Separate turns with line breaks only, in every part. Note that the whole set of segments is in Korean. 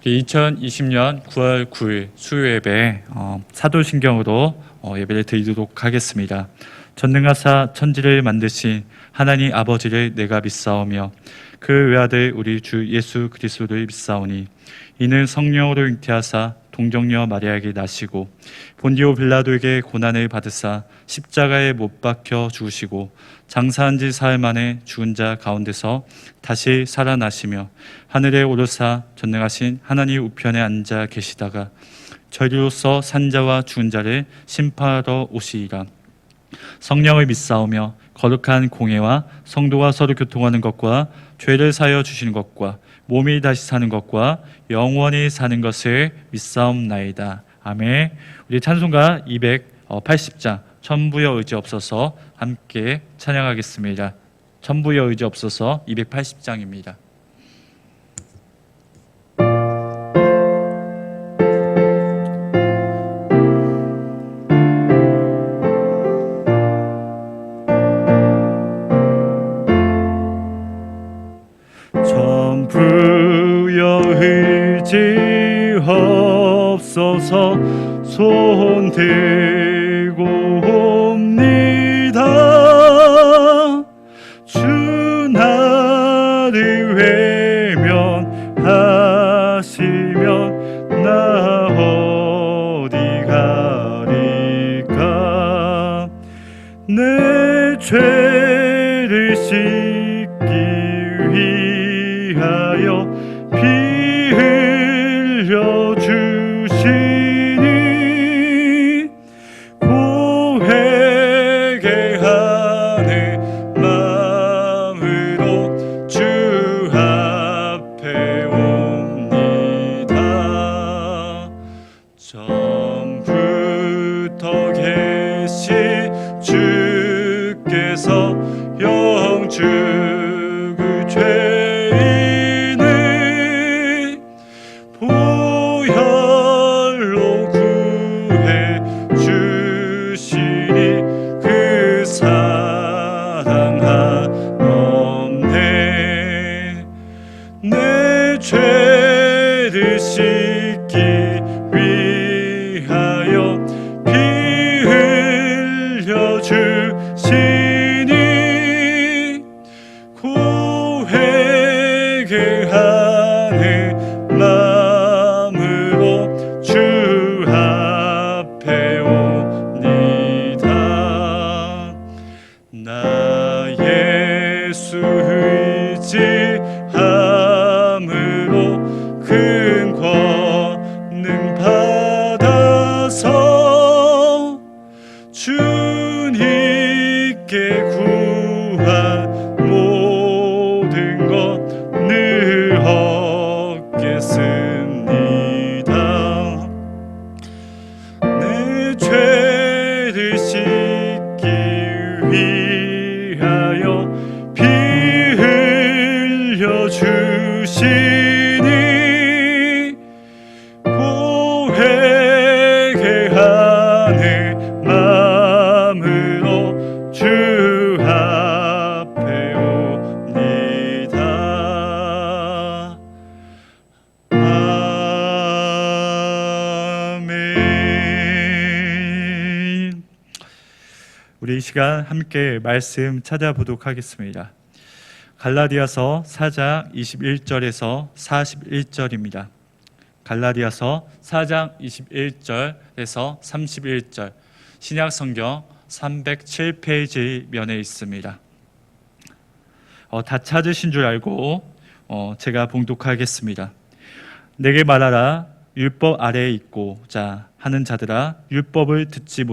2020년 9월 9일 수요 예배 사도신경으로 예배를 드리도록 하겠습니다. 전능하사 천지를 만드신 하나님 아버지를 내가 믿사오며 그 외아들 우리 주 예수 그리스도를 믿사오니 이는 성령으로 잉태하사 동정녀 마리아에게 나시고 본디오 빌라도에게 고난을 받으사 십자가에 못 박혀 죽으시고 장사한 지 사흘 만에 죽은 자 가운데서 다시 살아나시며 하늘에 오르사 전능하신 하나님 우편에 앉아 계시다가 저리로서 산자와 죽은 자를 심판하러 오시리라. 성령을 믿사오며 거룩한 공예와 성도가 서로 교통하는 것과 죄를 사하여 주시는 것과 몸이 다시 사는 것과 영원히 사는 것을 믿사옵나이다. 아멘. 우리 찬송가 280장 천부여 의지 없어서 함께 찬양하겠습니다. 천부여 의지 없어서 280장입니다.
없어서 손 들고 옵니다. 주 나를 외면하시면 나 어디 가리까. 내 죄를 씻기 위하여 피 흘려 주시니 고회개하는 마음으로 주 앞에 옵니다. 처음부터 계신 주께서 영죽을 죄인을 보혈로 구해 주시니 그 사랑 한없네. 내 죄를 씻기 위하여 피 흘려 주시니 고회개하는 마음으로 주 앞에 옵니다. 나 예수 의지함으로 큰 권능 받아서 주님께 구한 모든 것 늘 얻겠습니다. 내 죄를 씻기 위하여 피 흘려 주시니 고회개하는 마음으로 주 앞에 옵니다. 아멘. 우리 이 시간 함께 말씀 찾아보도록 하겠습니다. 갈라디아서 4장 21절에서 41절입니다. 갈라디아서 4장 21절에서 31절 신약성경 307페이지 면에 있습니다. 다 찾으신 줄 알고 제가 봉독하겠습니다. 내게 말하라. 율법 아래에 있고자 하는 자들아, 율법을 듣지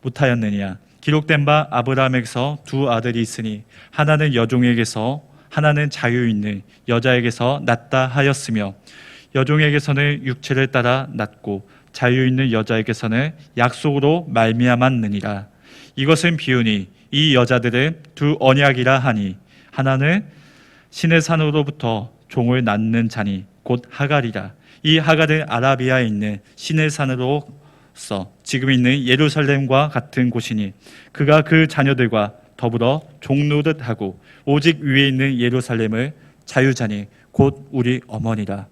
못하였느냐. 기록된 바 아브라함에게서 두 아들이 있으니 하나는 여종에게서 하나는 자유 있는 여자에게서 낳다 하였으며 여종에게서는 육체를 따라 낳고 자유 있는 여자에게서는 약속으로 말미암았느니라. 이것은 비유니 이 여자들은 두 언약이라 하니 하나는 신의 산으로부터 종을 낳는 자니 곧 하갈이라. 이 하갈은 아라비아에 있는 신의 산으로서 지금 있는 예루살렘과 같은 곳이니 그가 그 자녀들과 더불어 종노릇 하고 오직 위에 있는 예루살렘을 자유자니 곧 우리 어머니라.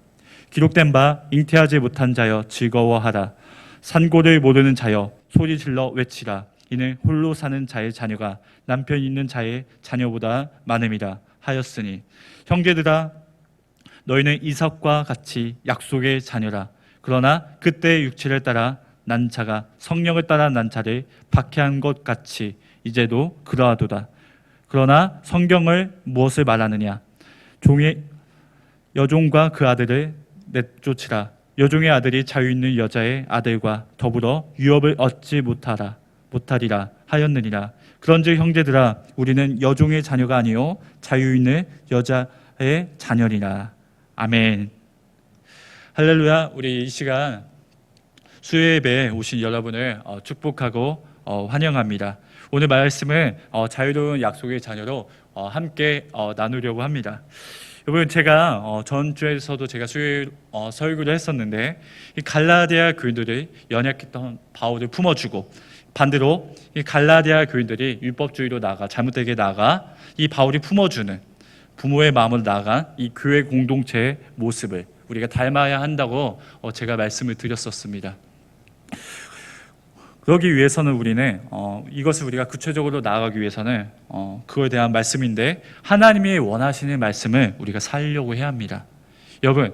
기록된 바 잉태하지 못한 자여 즐거워하라. 산고를 모르는 자여 소리 질러 외치라. 이는 홀로 사는 자의 자녀가 남편 있는 자의 자녀보다 많음이라 하였으니 형제들아 너희는 이삭과 같이 약속의 자녀라. 그러나 그때의 육체를 따라 난 자가 성령을 따라 난 자를 박해한 것 같이 이제도 그러하도다. 그러나 성경을 무엇을 말하느냐? 종의 여종과 그 아들을 내쫓으라. 여종의 아들이 자유 있는 여자의 아들과 더불어 유업을 얻지 못하리라 하였느니라. 그런즉 형제들아 우리는 여종의 자녀가 아니요 자유 있는 여자의 자녀리라. 아멘. 할렐루야. 우리 이 시간 수요예배에 오신 여러분을 축복하고 환영합니다. 오늘 말씀은 자유로운 약속의 자녀로 함께 나누려고 합니다. 여러분, 제가 전주에서도 제가 설교를 했었는데 이 갈라디아 교인들이 연약했던 바울을 품어주고 반대로 이 갈라디아 교인들이 율법주의로 잘못되게 나아가 이 바울이 품어주는 부모의 마음으로 나아간 이 교회 공동체의 모습을 우리가 닮아야 한다고 제가 말씀을 드렸었습니다. 그러기 위해서는 우리는 이것을 우리가 구체적으로 나아가기 위해서는 그거에 대한 말씀인데 하나님이 원하시는 말씀을 우리가 살려고 해야 합니다. 여러분,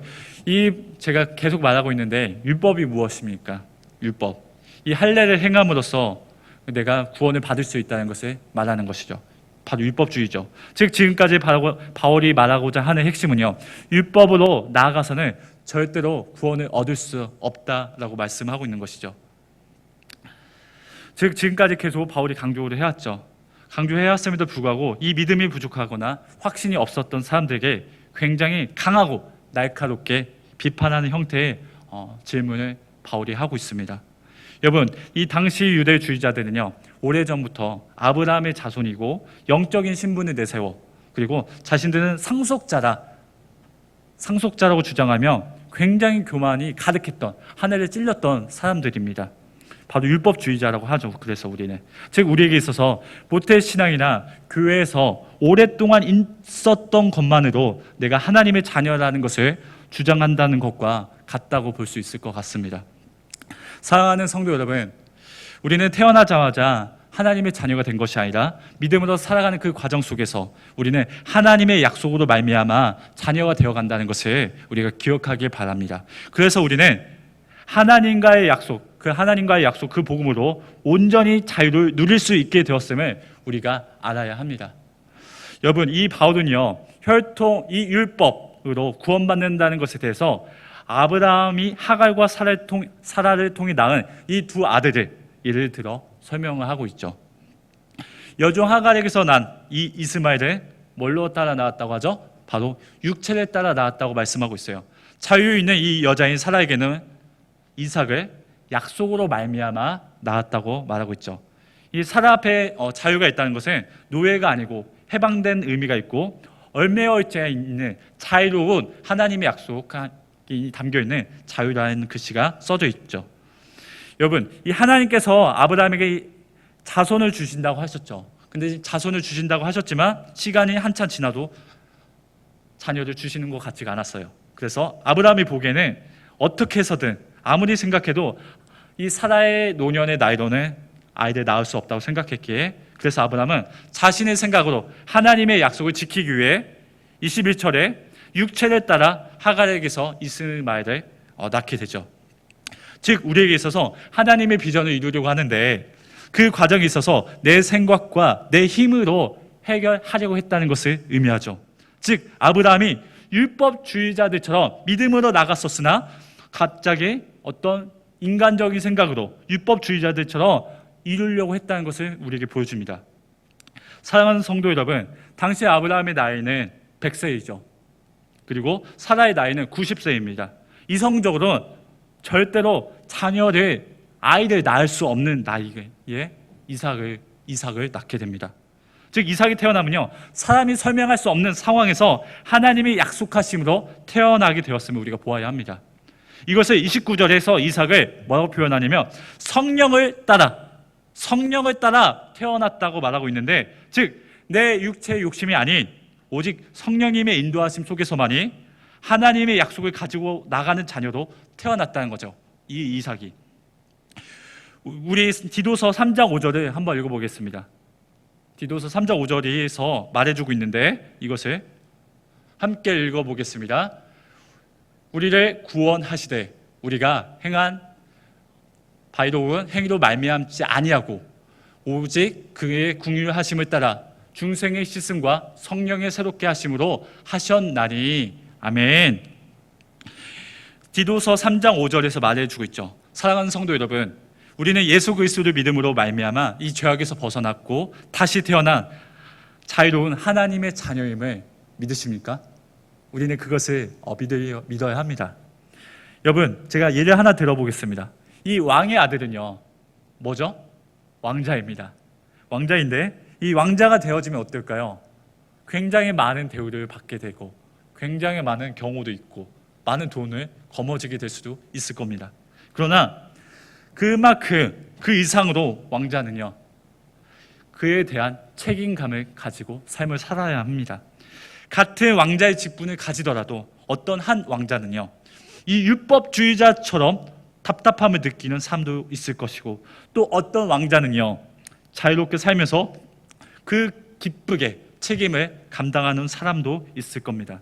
제가 계속 말하고 있는데 율법이 무엇입니까? 율법. 이 할례를 행함으로써 내가 구원을 받을 수 있다는 것을 말하는 것이죠. 바로 율법주의죠. 즉 지금까지 바울이 말하고자 하는 핵심은요, 율법으로 나아가서는 절대로 구원을 얻을 수 없다라고 말씀하고 있는 것이죠. 즉 지금까지 계속 바울이 강조를 해왔죠. 강조해왔음에도 불구하고 이 믿음이 부족하거나 확신이 없었던 사람들에게 굉장히 강하고 날카롭게 비판하는 형태의 질문을 바울이 하고 있습니다. 여러분, 이 당시 유대주의자들은요, 오래전부터 아브라함의 자손이고 영적인 신분을 내세워 그리고 자신들은 상속자라고 주장하며 굉장히 교만이 가득했던, 하늘에 찔렸던 사람들입니다. 바로 율법주의자라고 하죠. 그래서 우리는, 즉 우리에게 있어서 모태신앙이나 교회에서 오랫동안 있었던 것만으로 내가 하나님의 자녀라는 것을 주장한다는 것과 같다고 볼 수 있을 것 같습니다. 사랑하는 성도 여러분, 우리는 태어나자마자 하나님의 자녀가 된 것이 아니라 믿음으로 살아가는 그 과정 속에서 우리는 하나님의 약속으로 말미암아 자녀가 되어간다는 것을 우리가 기억하길 바랍니다. 그래서 우리는 하나님과의 약속, 그 복음으로 온전히 자유를 누릴 수 있게 되었음을 우리가 알아야 합니다. 여러분, 이 바울은요, 이 율법으로 구원받는다는 것에 대해서 아브라함이 하갈과 사라를 통해 낳은 이 두 아들을 예를 들어 설명을 하고 있죠. 여종 하갈에게서 난 이 이스마엘을 뭘로 따라 낳았다고 하죠? 바로 육체를 따라 낳았다고 말씀하고 있어요. 자유 있는 이 여자인 사라에게는 이삭을 약속으로 말미암아 낳았다고 말하고 있죠. 이 사라 앞에 자유가 있다는 것은 노예가 아니고 해방된 의미가 있고 얼매어 있는 자유로운 하나님의 약속이 담겨있는 자유라는 글씨가 써져 있죠. 여러분, 이 하나님께서 아브라함에게 자손을 주신다고 하셨죠. 근데 자손을 주신다고 하셨지만 시간이 한참 지나도 자녀를 주시는 것 같지가 않았어요. 그래서 아브라함이 보기에는 어떻게 해서든 아무리 생각해도 이 사라의 노년의 나이로는 아이를 낳을 수 없다고 생각했기에, 그래서 아브라함은 자신의 생각으로 하나님의 약속을 지키기 위해 21절에 육체를 따라 하갈에게서 이스마엘을 낳게 되죠. 즉 우리에게 있어서 하나님의 비전을 이루려고 하는데 그 과정에 있어서 내 생각과 내 힘으로 해결하려고 했다는 것을 의미하죠. 즉 아브라함이 율법주의자들처럼 믿음으로 나갔었으나 갑자기 어떤 인간적인 생각으로 율법주의자들처럼 이루려고 했다는 것을 우리에게 보여줍니다. 사랑하는 성도 여러분, 당시 아브라함의 나이는 100세이죠. 그리고 사라의 나이는 90세입니다. 이성적으로 절대로 아이를 낳을 수 없는 나이에 이삭을 낳게 됩니다. 즉 이삭이 태어나면요, 사람이 설명할 수 없는 상황에서 하나님이 약속하심으로 태어나게 되었음을 우리가 보아야 합니다. 이것을 29절에서 이삭을 뭐라고 표현하냐면 성령을 따라 태어났다고 말하고 있는데, 즉 내 육체의 욕심이 아닌 오직 성령님의 인도하심 속에서만이 하나님의 약속을 가지고 나가는 자녀로 태어났다는 거죠. 이 이삭이. 우리 디도서 3장 5절을 한번 읽어보겠습니다. 디도서 3장 5절에서 말해주고 있는데 이것을 함께 읽어보겠습니다. 우리를 구원하시되 우리가 행한 바이로운 행위로 말미암지 아니하고 오직 그의 긍휼하심을 따라 중생의 씻음과 성령의 새롭게 하심으로 하셨나니. 아멘. 디도서 3장 5절에서 말해주고 있죠. 사랑하는 성도 여러분, 우리는 예수 그리스도를 믿음으로 말미암아 이 죄악에서 벗어났고 다시 태어난 자유로운 하나님의 자녀임을 믿으십니까? 우리는 그것을 믿어야 합니다. 여러분, 제가 예를 하나 들어보겠습니다. 이 왕의 아들은요, 뭐죠? 왕자입니다. 왕자인데 이 왕자가 되어지면 어떨까요? 굉장히 많은 대우를 받게 되고 굉장히 많은 경우도 있고 많은 돈을 거머쥐게 될 수도 있을 겁니다. 그러나 그만큼 그 이상으로 왕자는요, 그에 대한 책임감을 가지고 삶을 살아야 합니다. 같은 왕자의 직분을 가지더라도 어떤 한 왕자는요, 이 율법주의자처럼 답답함을 느끼는 사람도 있을 것이고, 또 어떤 왕자는요, 자유롭게 살면서 그 기쁘게 책임을 감당하는 사람도 있을 겁니다.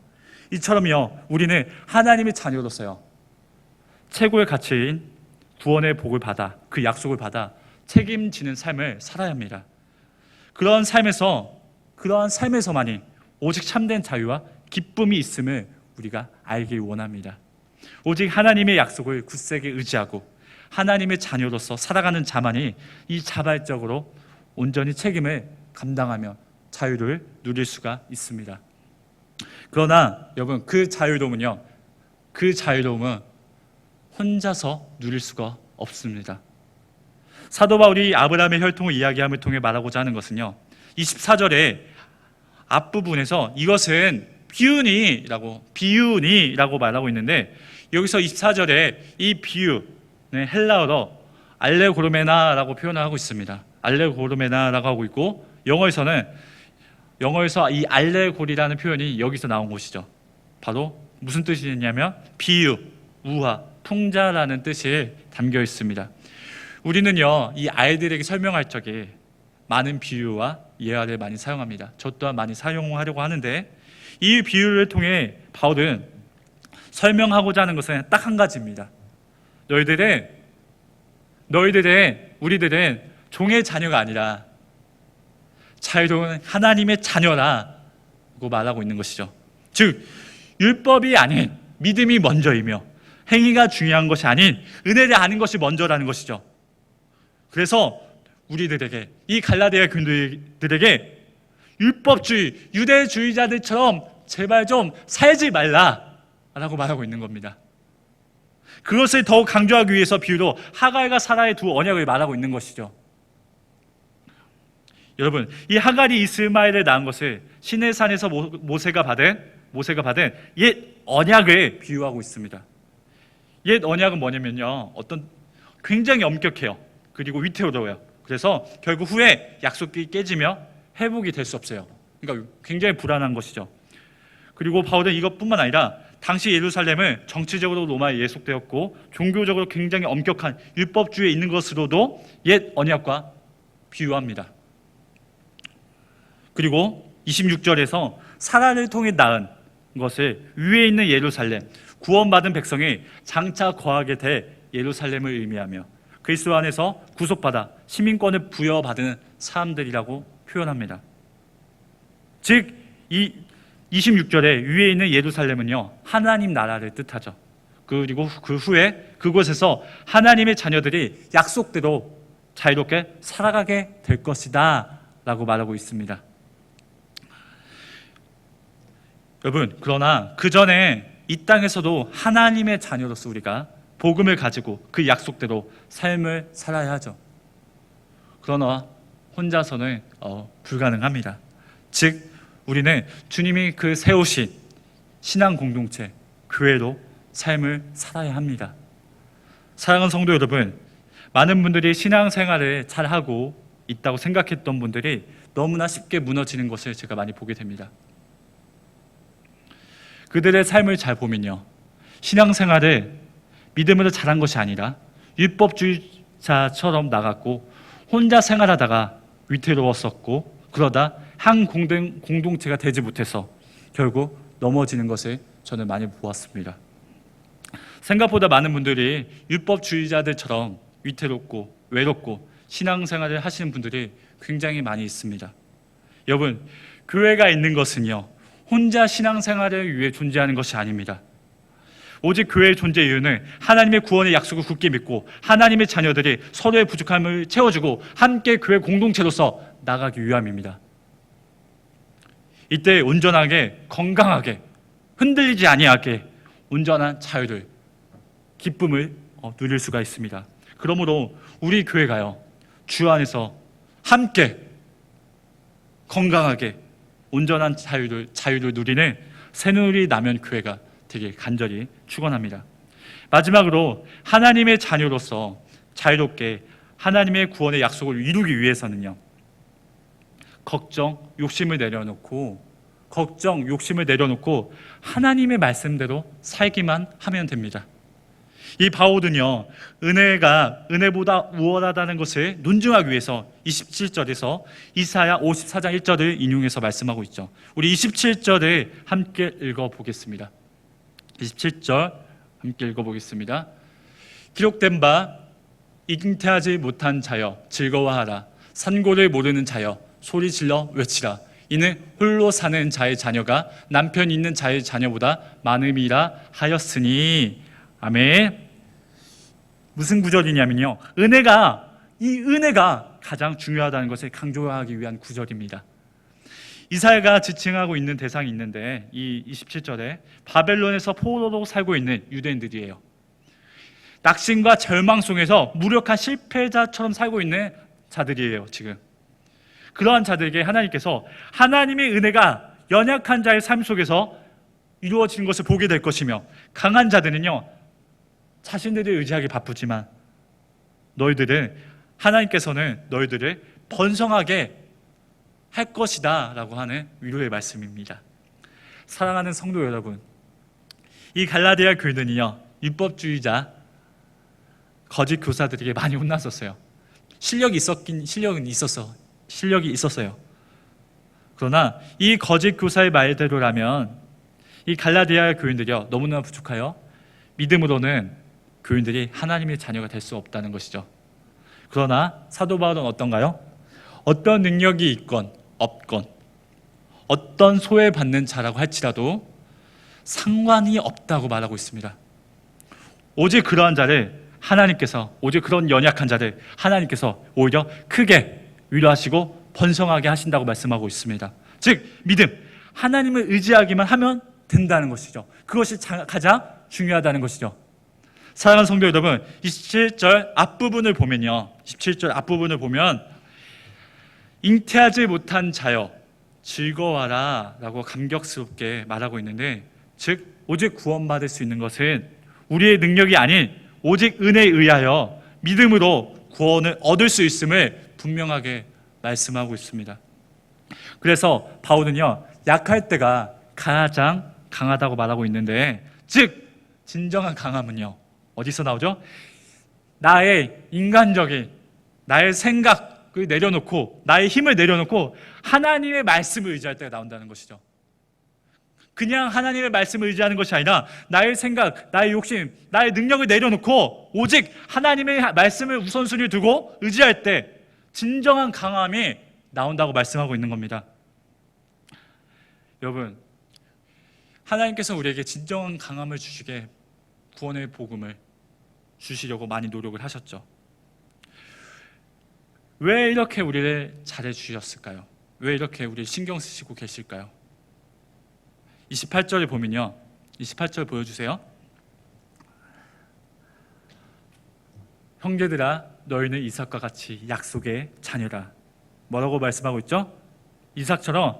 이처럼요, 우리는 하나님의 자녀로서요, 최고의 가치인 구원의 복을 받아, 그 약속을 받아 책임지는 삶을 살아야 합니다. 그러한 삶에서만이 오직 참된 자유와 기쁨이 있음을 우리가 알길 원합니다. 오직 하나님의 약속을 굳세게 의지하고 하나님의 자녀로서 살아가는 자만이 이 자발적으로 온전히 책임을 감당하며 자유를 누릴 수가 있습니다. 그러나 여러분, 그 자유로움은 혼자서 누릴 수가 없습니다. 사도 바울이 아브라함의 혈통을 이야기함을 통해 말하고자 하는 것은요, 24절에 앞부분에서 이것은 비유니라고 말하고 있는데, 여기서 24절에 이 비유, 헬라어로 알레고르메나라고 표현을 하고 있습니다. 알레고르메나라고 하고 있고, 영어에서 이 알레고리라는 표현이 여기서 나온 것이죠. 바로 무슨 뜻이냐면 비유, 우화, 풍자라는 뜻이 담겨 있습니다. 우리는요, 이 아이들에게 설명할 적에 많은 비유와 예화를 많이 사용합니다. 저 또한 많이 사용하려고 하는데, 이 비유를 통해 바울은 설명하고자 하는 것은 딱 한 가지입니다. 우리들은 종의 자녀가 아니라 자유로운 하나님의 자녀라고 말하고 있는 것이죠. 즉, 율법이 아닌 믿음이 먼저이며 행위가 중요한 것이 아닌 은혜를 아는 것이 먼저라는 것이죠. 그래서 우리들에게, 이 갈라디아 교인들에게 율법주의, 유대주의자들처럼 제발 좀 살지 말라라고 말하고 있는 겁니다. 그것을 더욱 강조하기 위해서 비유로 하갈과 사라의 두 언약을 말하고 있는 것이죠. 여러분, 이 하갈이 이스마엘을 낳은 것을 시내산에서 모세가 받은 옛 언약을 비유하고 있습니다. 옛 언약은 뭐냐면요, 어떤 굉장히 엄격해요. 그리고 위태로워요. 그래서 결국 후에 약속이 깨지며 회복이 될 수 없어요. 그러니까 굉장히 불안한 것이죠. 그리고 바울은 이것뿐만 아니라 당시 예루살렘은 정치적으로 로마에 예속되었고 종교적으로 굉장히 엄격한 율법주의에 있는 것으로도 옛 언약과 비유합니다. 그리고 26절에서 사라를 통해 낳은 것을 위에 있는 예루살렘, 구원받은 백성이 장차 거하게 될 예루살렘을 의미하며 그리스도 안에서 구속받아 시민권을 부여받은 사람들이라고 표현합니다. 즉, 이 26절에 위에 있는 예루살렘은요, 하나님 나라를 뜻하죠. 그리고 그 후에 그곳에서 하나님의 자녀들이 약속대로 자유롭게 살아가게 될 것이다 라고 말하고 있습니다. 여러분, 그러나 그 전에 이 땅에서도 하나님의 자녀로서 우리가 복음을 가지고 그 약속대로 삶을 살아야 하죠. 그러나 혼자서는 불가능합니다. 즉, 우리는 주님이 그 세우신 신앙 공동체, 교회로 삶을 살아야 합니다. 사랑하는 성도 여러분, 많은 분들이 신앙생활을 잘하고 있다고 생각했던 분들이 너무나 쉽게 무너지는 것을 제가 많이 보게 됩니다. 그들의 삶을 잘 보면요, 신앙생활을 믿음으로 잘한 것이 아니라 율법주의자처럼 나갔고 혼자 생활하다가 위태로웠었고 그러다 한 공동체가 되지 못해서 결국 넘어지는 것을 저는 많이 보았습니다. 생각보다 많은 분들이 율법주의자들처럼 위태롭고 외롭고 신앙생활을 하시는 분들이 굉장히 많이 있습니다. 여러분, 교회가 있는 것은요, 혼자 신앙생활을 위해 존재하는 것이 아닙니다. 오직 교회의 존재 이유는 하나님의 구원의 약속을 굳게 믿고 하나님의 자녀들이 서로의 부족함을 채워주고 함께 교회 공동체로서 나가기 위함입니다. 이때 온전하게, 건강하게, 흔들리지 아니하게 온전한 자유를, 기쁨을 누릴 수가 있습니다. 그러므로 우리 교회가요, 주 안에서 함께 건강하게 온전한 자유를 누리는 새누리 남연 교회가 되길 간절히 축원합니다. 마지막으로 하나님의 자녀로서 자유롭게 하나님의 구원의 약속을 이루기 위해서는요, 걱정, 욕심을 내려놓고 하나님의 말씀대로 살기만 하면 됩니다. 이 바울은요, 은혜보다 우월하다는 것을 논증하기 위해서 27절에서 이사야 54장 1절을 인용해서 말씀하고 있죠. 우리 27절을 함께 읽어보겠습니다. 27절 함께 읽어보겠습니다. 기록된 바 잉태하지 못한 자여 즐거워하라. 산고를 모르는 자여 소리질러 외치라. 이는 홀로 사는 자의 자녀가 남편 있는 자의 자녀보다 많음이라 하였으니. 아멘. 무슨 구절이냐면요, 이 은혜가 가장 중요하다는 것을 강조하기 위한 구절입니다. 이사야가 지칭하고 있는 대상이 있는데, 이 27절에 바벨론에서 포로로 살고 있는 유대인들이에요. 낙심과 절망 속에서 무력한 실패자처럼 살고 있는 자들이에요. 지금 그러한 자들에게 하나님께서 하나님의 은혜가 연약한 자의 삶 속에서 이루어지는 것을 보게 될 것이며, 강한 자들은요, 자신들을 의지하기 바쁘지만 하나님께서는 너희들을 번성하게 할 것이다 라고 하는 위로의 말씀입니다. 사랑하는 성도 여러분, 이 갈라디아 교회는요, 율법주의자 거짓 교사들에게 많이 혼났었어요. 실력이 있었어요. 그러나 이 거짓 교사의 말대로라면 이 갈라디아 교인들이요, 너무나 부족하여 믿음으로는 교인들이 하나님의 자녀가 될 수 없다는 것이죠. 그러나 사도 바울은 어떤가요? 어떤 능력이 있건 없건 어떤 소외받는 자라고 할지라도 상관이 없다고 말하고 있습니다. 오직 그러한 연약한 자를 하나님께서 오히려 크게 위로하시고 번성하게 하신다고 말씀하고 있습니다. 즉 믿음, 하나님을 의지하기만 하면 된다는 것이죠. 그것이 가장 중요하다는 것이죠. 사랑하는 성도 여러분, 27절 앞부분을 보면 잉태하지 못한 자여 즐거워하라 라고 감격스럽게 말하고 있는데, 즉 오직 구원받을 수 있는 것은 우리의 능력이 아닌 오직 은혜에 의하여 믿음으로 구원을 얻을 수 있음을 분명하게 말씀하고 있습니다. 그래서 바울은요, 약할 때가 가장 강하다고 말하고 있는데, 즉 진정한 강함은요, 어디서 나오죠? 나의 인간적인 나의 생각을 내려놓고 나의 힘을 내려놓고 하나님의 말씀을 의지할 때가 나온다는 것이죠. 그냥 하나님의 말씀을 의지하는 것이 아니라 나의 생각, 나의 욕심, 나의 능력을 내려놓고 오직 하나님의 말씀을 우선순위에 두고 의지할 때 진정한 강함이 나온다고 말씀하고 있는 겁니다. 여러분, 하나님께서 우리에게 진정한 강함을 주시게 구원의 복음을 주시려고 많이 노력을 하셨죠. 왜 이렇게 우리를 잘해주셨을까요? 왜 이렇게 우리를 신경 쓰시고 계실까요? 28절을 보면요, 28절 보여주세요. 형제들아, 너희는 이삭과 같이 약속의 자녀라. 뭐라고 말씀하고 있죠? 이삭처럼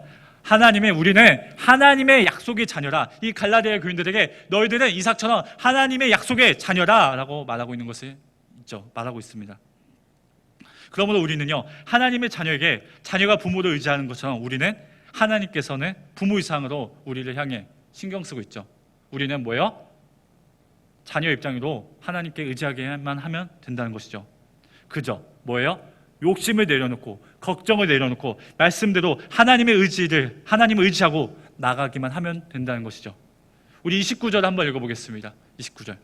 우리는 하나님의 약속의 자녀라. 이 갈라디아 교인들에게 너희들은 이삭처럼 하나님의 약속의 자녀라 라고 말하고 있는 것을 말하고 있습니다. 그러므로 우리는요, 하나님의 자녀에게 자녀가 부모를 의지하는 것처럼 우리는 하나님께서는 부모 이상으로 우리를 향해 신경 쓰고 있죠. 우리는 뭐예요? 자녀 입장으로 하나님께 의지하게만 하면 된다는 것이죠. 그죠? 뭐예요? 욕심을 내려놓고 걱정을 내려놓고 말씀대로 하나님의 의지를 하나님을 의지하고 나가기만 하면 된다는 것이죠. 우리 29절 한번 읽어보겠습니다. 29절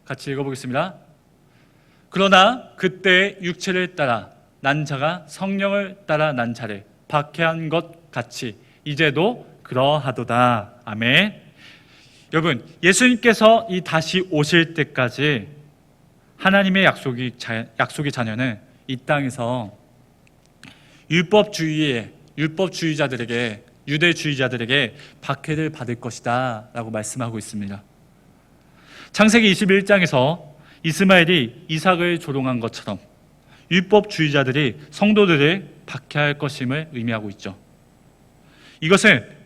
같이 읽어보겠습니다. 그러나 그때 육체를 따라 난 자가 성령을 따라 난 자를 박해한 것 같이 이제도 그러하도다. 아멘. 여러분, 예수님께서 이 다시 오실 때까지 하나님의 약속의 자녀는 이 땅에서 율법주의자들에게 유대주의자들에게 박해를 받을 것이다 라고 말씀하고 있습니다. 창세기 21장에서 이스마엘이 이삭을 조롱한 것처럼 율법주의자들이 성도들을 박해할 것임을 의미하고 있죠. 이것은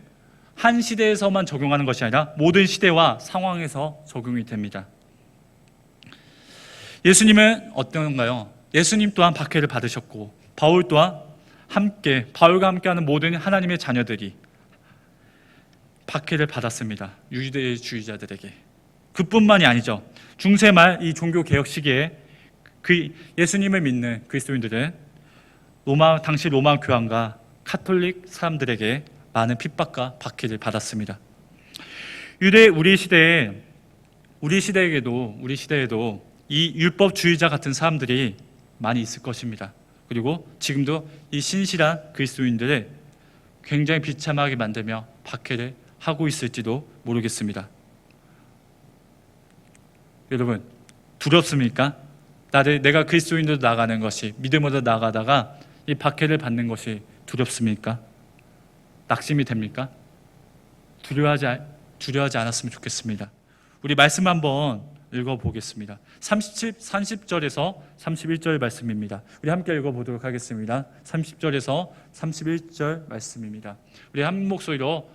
한 시대에서만 적용하는 것이 아니라 모든 시대와 상황에서 적용이 됩니다. 예수님은 어떤가요? 예수님 또한 박해를 받으셨고 바울과 함께하는 모든 하나님의 자녀들이 박해를 받았습니다. 유대주의자들에게. 그뿐만이 아니죠. 중세 말 이 종교 개혁 시기에 그 예수님을 믿는 그리스도인들은 당시 로마 교황과 카톨릭 사람들에게 많은 핍박과 박해를 받았습니다. 우리 시대에도 이 율법주의자 같은 사람들이 많이 있을 것입니다. 그리고 지금도 이 신실한 그리스도인들을 굉장히 비참하게 만들며 박해를 하고 있을지도 모르겠습니다. 여러분, 두렵습니까? 내가 그리스도인으로 나가는 것이, 믿음으로 나가다가 이 박해를 받는 것이 두렵습니까? 낙심이 됩니까? 두려워하지 않았으면 좋겠습니다. 우리 말씀 한번 읽어보겠습니다. 30절에서 31절 말씀입니다. 우리 함께 읽어보도록 하겠습니다. 30절에서 31절 말씀입니다. 우리 한 목소리로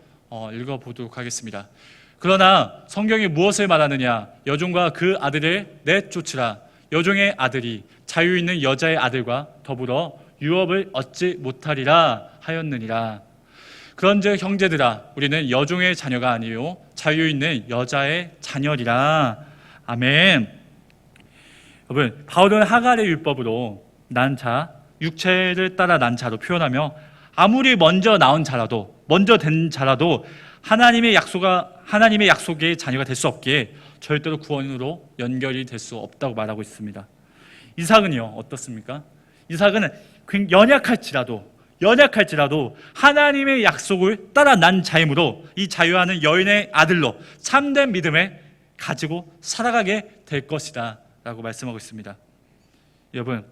읽어보도록 하겠습니다. 그러나 성경이 무엇을 말하느냐? 여종과 그 아들을 내쫓으라. 여종의 아들이 자유 있는 여자의 아들과 더불어 유업을 얻지 못하리라 하였느니라. 그런즉 형제들아, 우리는 여종의 자녀가 아니요 자유 있는 여자의 자녀리라. 아멘. 여러분, 바울은 하갈의 율법으로 난 자, 육체를 따라 난 자로 표현하며 아무리 먼저 된 자라도 하나님의 약속의 자녀가 될 수 없기에 절대로 구원으로 연결이 될 수 없다고 말하고 있습니다. 이삭은요, 어떻습니까? 이삭은 연약할지라도 하나님의 약속을 따라 난 자이므로 이 자유하는 여인의 아들로 참된 믿음을 가지고 살아가게 될 것이다 라고 말씀하고 있습니다. 여러분,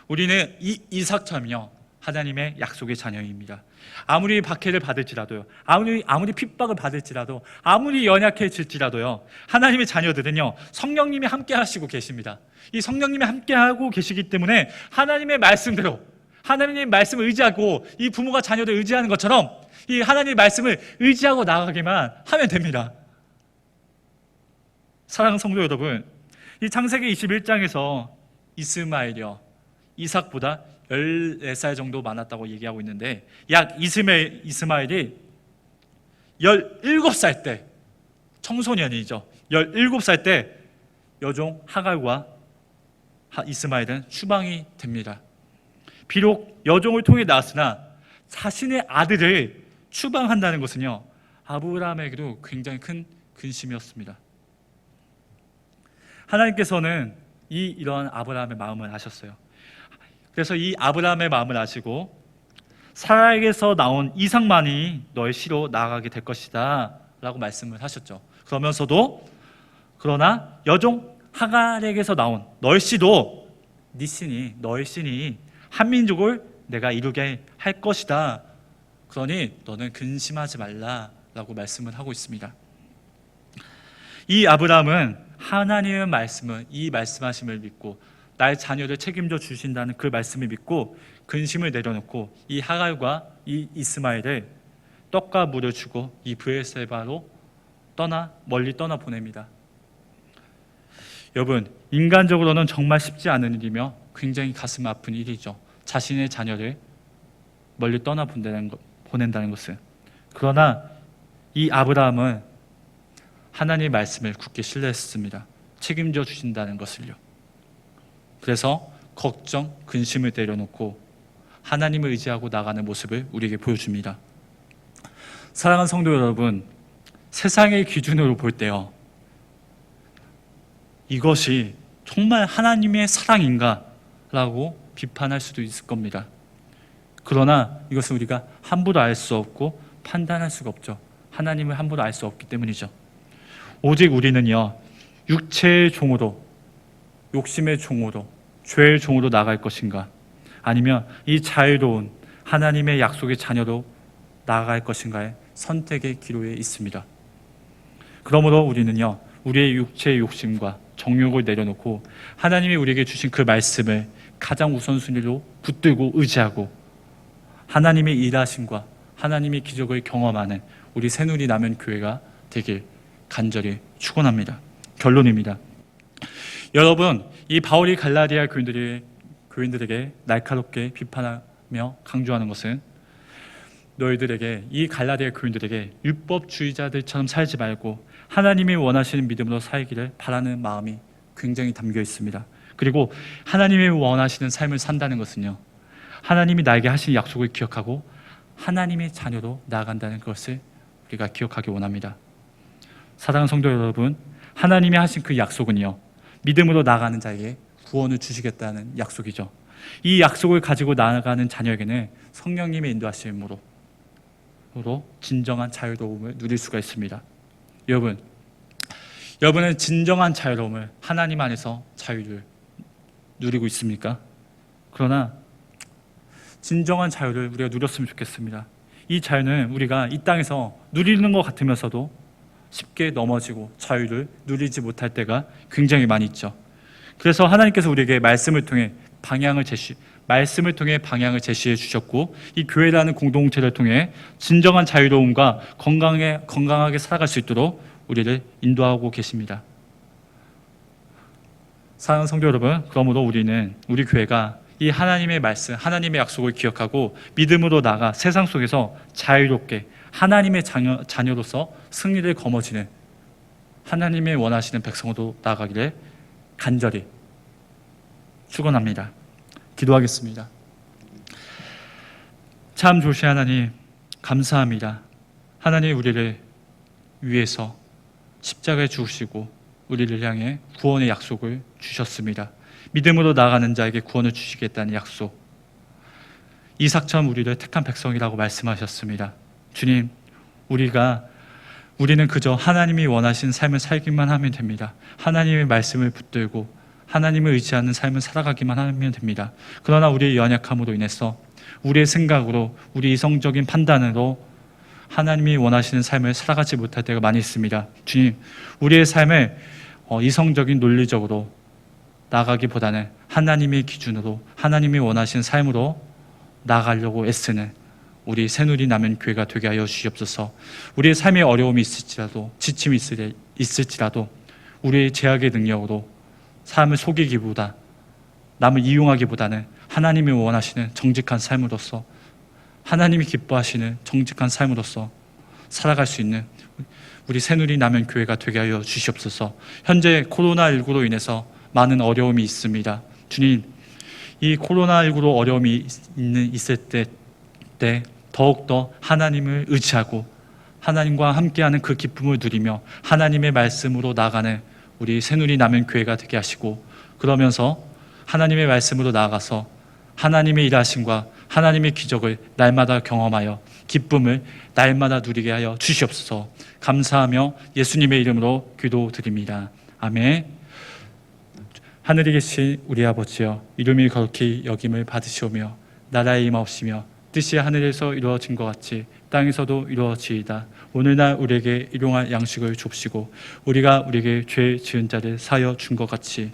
우리는 이 이삭처럼요 하나님의 약속의 자녀입니다. 아무리 박해를 받을지라도요, 아무리 핍박을 받을지라도, 아무리 연약해질지라도요, 하나님의 자녀들은요 성령님이 함께 하시고 계십니다. 이 성령님이 함께 하고 계시기 때문에 하나님의 말씀대로, 하나님의 말씀을 의지하고 이 부모가 자녀를 의지하는 것처럼 이 하나님의 말씀을 의지하고 나가기만 하면 됩니다. 사랑하는 성도 여러분, 이 창세기 21장에서 이스마엘이요 이삭보다 14살 정도 많았다고 얘기하고 있는데, 약 이스마엘이 17살 때, 청소년이죠. 17살 때 여종 하갈과 이스마엘은 추방이 됩니다. 비록 여종을 통해 낳았으나 자신의 아들을 추방한다는 것은요 아브라함에게도 굉장히 큰 근심이었습니다. 하나님께서는 이런 아브라함의 마음을 아셨어요. 그래서 이 아브라함의 마음을 아시고 사라에게서 나온 이삭만이 너의 씨로 나아가게 될 것이다 라고 말씀을 하셨죠. 그러나 여종 하갈에게서 나온 너의 씨도 너의 씨니 한민족을 내가 이루게 할 것이다. 그러니 너는 근심하지 말라 라고 말씀을 하고 있습니다. 이 아브라함은 하나님의 말씀을, 이 말씀하심을 믿고 나의 자녀를 책임져 주신다는 그 말씀을 믿고 근심을 내려놓고 이 하갈과 이 이스마엘을 떡과 물을 주고 이 브엘세바로 멀리 떠나 보냅니다. 여러분, 인간적으로는 정말 쉽지 않은 일이며 굉장히 가슴 아픈 일이죠. 자신의 자녀를 멀리 보낸다는 것은. 그러나 이 아브라함은 하나님의 말씀을 굳게 신뢰했습니다. 책임져 주신다는 것을요. 그래서 걱정, 근심을 내려놓고 하나님을 의지하고 나가는 모습을 우리에게 보여줍니다. 사랑하는 성도 여러분, 세상의 기준으로 볼 때요, 이것이 정말 하나님의 사랑인가? 라고 비판할 수도 있을 겁니다. 그러나 이것은 우리가 함부로 알 수 없고 판단할 수가 없죠. 하나님을 함부로 알 수 없기 때문이죠. 오직 우리는요, 육체의 종으로, 욕심의 종으로, 죄의 종으로 나갈 것인가? 아니면 이 자유로운 하나님의 약속의 자녀로 나아갈 것인가의 선택의 기로에 있습니다. 그러므로 우리는요, 우리의 육체의 욕심과 정욕을 내려놓고 하나님이 우리에게 주신 그 말씀을 가장 우선순위로 붙들고 의지하고 하나님의 일하심과 하나님의 기적을 경험하는 우리 새누리 남은 교회가 되길 간절히 축원합니다. 결론입니다. 여러분, 이 바울이 갈라디아 교인들에게 날카롭게 비판하며 강조하는 것은 너희들에게, 이 갈라디아 교인들에게 율법주의자들처럼 살지 말고 하나님이 원하시는 믿음으로 살기를 바라는 마음이 굉장히 담겨 있습니다. 그리고 하나님이 원하시는 삶을 산다는 것은요, 하나님이 나에게 하신 약속을 기억하고 하나님의 자녀로 나아간다는 것을 우리가 기억하기 원합니다. 사랑하는 성도 여러분, 하나님이 하신 그 약속은요, 믿음으로 나아가는 자에게 구원을 주시겠다는 약속이죠. 이 약속을 가지고 나아가는 자녀에게는 성령님의 인도하심으로 진정한 자유로움을 누릴 수가 있습니다. 여러분은 진정한 자유로움을 하나님 안에서 자유를 누리고 있습니까? 그러나 진정한 자유를 우리가 누렸으면 좋겠습니다. 이 자유는 우리가 이 땅에서 누리는 것 같으면서도 쉽게 넘어지고 자유를 누리지 못할 때가 굉장히 많이 있죠. 그래서 하나님께서 우리에게 말씀을 통해 방향을 제시해 주셨고, 이 교회라는 공동체를 통해 진정한 자유로움과 건강하게 살아갈 수 있도록 우리를 인도하고 계십니다. 사랑하는 성도 여러분, 그러므로 우리 교회가 이 하나님의 말씀, 하나님의 약속을 기억하고 믿음으로 나가 세상 속에서 자유롭게 하나님의 자녀로서 승리를 거머쥐는 하나님의 원하시는 백성으로 나아가기를 간절히 축원합니다. 기도하겠습니다. 참 좋으신 하나님, 감사합니다. 하나님, 우리를 위해서 십자가에 죽으시고 우리를 향해 구원의 약속을 주셨습니다. 믿음으로 나아가는 자에게 구원을 주시겠다는 약속, 이삭처럼 우리를 택한 백성이라고 말씀하셨습니다. 주님, 우리는 그저 하나님이 원하신 삶을 살기만 하면 됩니다. 하나님의 말씀을 붙들고 하나님을 의지하는 삶을 살아가기만 하면 됩니다. 그러나 우리의 연약함으로 인해서 우리의 생각으로, 우리 이성적인 판단으로 하나님이 원하시는 삶을 살아가지 못할 때가 많이 있습니다. 주님, 우리의 삶을 이성적인 논리적으로 나아가기보다는 하나님의 기준으로 하나님이 원하시는 삶으로 나아가려고 애쓰는 우리 새누리 남은 교회가 되게 하여 주시옵소서. 우리의 삶에 어려움이 있을지라도, 지침이 있을지라도 우리의 제약의 능력으로 삶을 속이기보다, 남을 이용하기보다는 하나님이 원하시는 정직한 삶으로서, 하나님이 기뻐하시는 정직한 삶으로서 살아갈 수 있는 우리 새누리 남은 교회가 되게 하여 주시옵소서. 현재 코로나19로 인해서 많은 어려움이 있습니다. 주님, 이 코로나19로 어려움이 있을 때 더욱더 하나님을 의지하고 하나님과 함께하는 그 기쁨을 누리며 하나님의 말씀으로 나아가는 우리 새누리 남은 교회가 되게 하시고, 그러면서 하나님의 말씀으로 나아가서 하나님의 일하심과 하나님의 기적을 날마다 경험하여 기쁨을 날마다 누리게 하여 주시옵소서. 감사하며 예수님의 이름으로 기도드립니다. 아멘. 하늘에 계신 우리 아버지여, 이름이 거룩히 여김을 받으시오며 나라의 임하옵시며 뜻이 하늘에서 이루어진 것 같이 땅에서도 이루어지이다. 오늘날 우리에게 일용할 양식을 줍시고 우리가 우리에게 죄 지은 자를 사하여 준 것 같이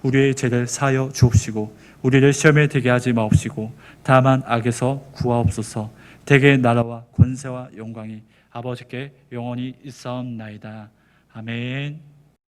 우리의 죄를 사하여 주옵시고 우리를 시험에 들게 하지 마옵시고 다만 악에서 구하옵소서. 대개 나라와 권세와 영광이 아버지께 영원히 있사옵나이다. 아멘.